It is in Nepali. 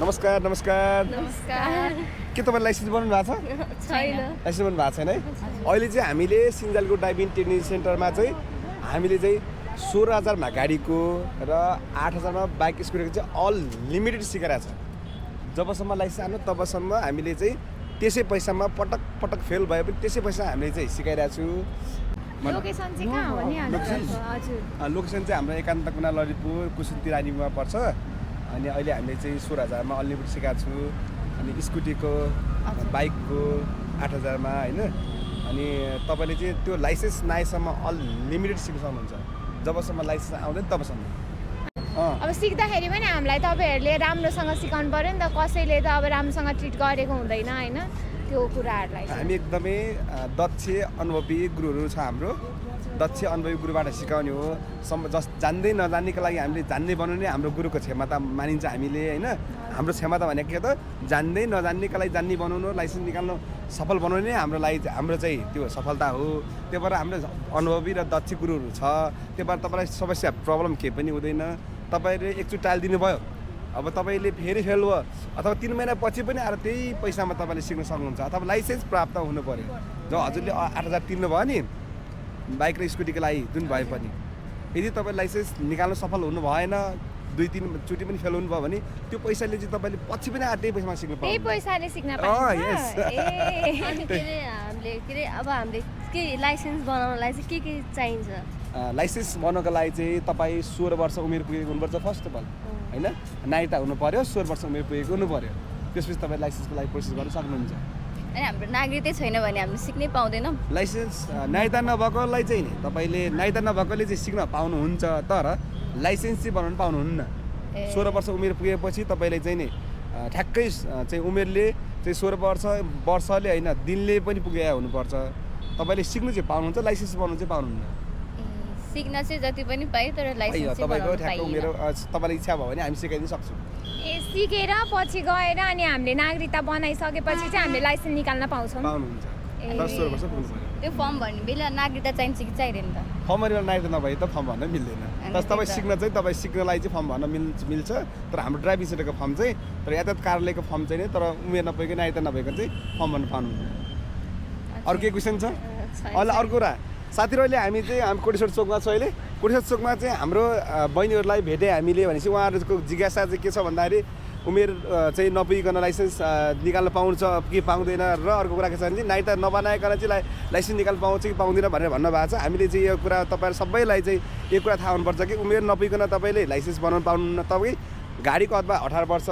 नमस्कार नमस्कार नमस्कार। के तपाईँ लाइसेन्स बनाउनु भएको छ छैन। लाइसेन्स बनाउनु भएको छैन है अहिले चाहिँ हामीले सिन्जालको ड्राइभिङ ट्रेनिङ सेन्टरमा चाहिँ हामीले चाहिँ 16,000मा गाडीको र 8,000मा बाइक स्कुटीको चाहिँ अल लिमिटेड सिकाइरहेको छ। जबसम्म लाइसेन्स आउनु तबसम्म हामीले चाहिँ त्यसै पैसामा पटक पटक फेल भए पनि त्यसै पैसा हामीले चाहिँ सिकाइरहेको छु। लोकेसन चाहिँ कहाँ हो नि हजुर? लोकेसन चाहिँ हाम्रो एकान्त कुना ललितपुर कुसुन्ती रानीमा पर्छ। अनि अहिले हामीले चाहिँ 16,000मा अनलिमिटेड सिकाएको छु। अनि स्कुटीको बाइकको 8,000मा होइन। अनि तपाईँले चाहिँ त्यो लाइसेन्स नआएसम्म अनलिमिटेड सिक्न सक्नुहुन्छ। जबसम्म लाइसेन्स आउँदैन तबसम्म। अब सिक्दाखेरि पनि हामीलाई तपाईँहरूले राम्रोसँग सिकाउनु पर्यो नि त। कसैले त अब राम्रोसँग ट्रिट गरेको हुँदैन होइन त्यो कुराहरूलाई। हामी एकदमै दक्ष अनुभवी गुरुहरू छ हाम्रो। दक्ष अनुभवी गुरुबाट सिकाउने हो। जान्दै नजान्नेको लागि हामीले जान्दै बनाउने हाम्रो गुरुको क्षमता मानिन्छ हामीले होइन। हाम्रो क्षमता भनेको के त जान्दै नजान्नेको लागि जान्ने बनाउनु लाइसेन्स निकाल्नु सफल बनाउने हाम्रो चाहिँ त्यो सफलता हो। त्यो भएर हाम्रो अनुभवी र दक्ष गुरुहरू छ। त्यो भएर तपाईँलाई समस्या प्रब्लम केही पनि हुँदैन। तपाईँले एकचोटि ट्रायल दिनुभयो अब तपाईँले फेरि फेल भयो अथवा 3 महिना पछि पनि आएर त्यही पैसामा तपाईँले सिक्न सक्नुहुन्छ अथवा लाइसेन्स प्राप्त हुनु पऱ्यो। जब हजुरले 8,000 तिर्नुभयो नि बाइक र स्कुटीको लागि जुन भए पनि यदि तपाईँ लाइसेन्स निकाल्न सफल हुनु भएन 2-3 चोटि पनि फेल हुनुभयो भने त्यो पैसाले चाहिँ तपाईँले पछि पनि आएर त्यही पैसामा सिक्नु त्यही पाउनुहुन्छ। पैसाले सिक्न पाइन्छ। अनि के अरे हामीले के अरे अब हामीले के लाइसेन्स बनाउनलाई चाहिँ के चाहिन्छ? लाइसेन्स बनाउनको लागि चाहिँ तपाईँ 16 वर्ष उमेर पुगेको हुनुपर्छ फर्स्ट अफ अल होइन। नागरिकता हुनु पऱ्यो 16 वर्ष उमेर पुगेको हुनु पऱ्यो। त्यसपछि तपाईँ लाइसेन्सको लागि प्रोसेस गर्न सक्नुहुन्छ। अनि हाम्रो नागरिकतै छैन भने हामीले सिक्नै पाउँदैनौँ। लाइसेन्स नागरिकता नभएकोलाई चाहिँ नि तपाईँले नागरिकता नभएकोले चाहिँ सिक्न पाउनुहुन्छ तर लाइसेन्स चाहिँ बनाउनु पाउनुहुन्न। 16 वर्ष उमेर पुगेपछि तपाईँले चाहिँ नि ठ्याक्कै चाहिँ उमेरले चाहिँ 16 वर्षले होइन दिनले पनि पुगे हुनुपर्छ। तपाईँले सिक्नु चाहिँ पाउनुहुन्छ लाइसेन्स बनाउनु चाहिँ पाउनुहुन्न। सिक्न चाहिँ जति पनि पायो तर लाइसेन्स चाहिँ तपाईँको बनाउन ठ्याक्क उमेर पाइएन। तपाईँलाई इच्छा भयो भने हामी सिकाइदिन सक्छौँ। सिकेर पछि गएर अनि हामीले नागरिकता बनाइसकेपछि चाहिँ हामीले लाइसेन्स निकाल्न पाउँछौँ। पाउनुहुन्छ तर 16 वर्ष पुग्नु पऱ्यो। त्यो फर्म भर्ने बेला नागरिकता चाहिन्छ कि चाहिँदैन त? फर्ममा नागरिकता नभए त फर्म भर्न मिल्दैन। तर तपाईँ तपाईँ सिक्नलाई चाहिँ फर्म भर्न मिल्छ। तर हाम्रो ड्राइभिङ सेन्टरको फर्म चाहिँ तर यातायात कार्यालयको फर्म चाहिँ तर उमेर नपुगेको नागरिकता नभएको चाहिँ फर्म भर्न पाउनुहुन्न। अरू केही क्वेसन छ? अहिले अर्को कुरा साथीहरूले हामी कोटेश्वर चोकमा छ अहिले। कोटेश्वर चोकमा चाहिँ हाम्रो बहिनीहरूलाई भेटे हामीले भनेपछि उहाँहरूको जिज्ञासा चाहिँ के छ भन्दाखेरि उमेर चाहिँ नपुगिकन लाइसेन्स निकाल्न पाउँछ कि पाउँदैन र अर्को कुरा के छ भने नागरिकता नबनाइकन चाहिँ लाइसेन्स निकाल्न पाउँछ कि पाउँदैन भनेर भन्नुभएको छ। हामीले चाहिँ यो कुरा तपाईँहरू सबैलाई चाहिँ यो कुरा थाहा हुनुपर्छ कि उमेर नपुगिकन तपाईँले लाइसेन्स बनाउनु पाउनुहुन्न। तपाईँ गाडीको अथवा 18 वर्ष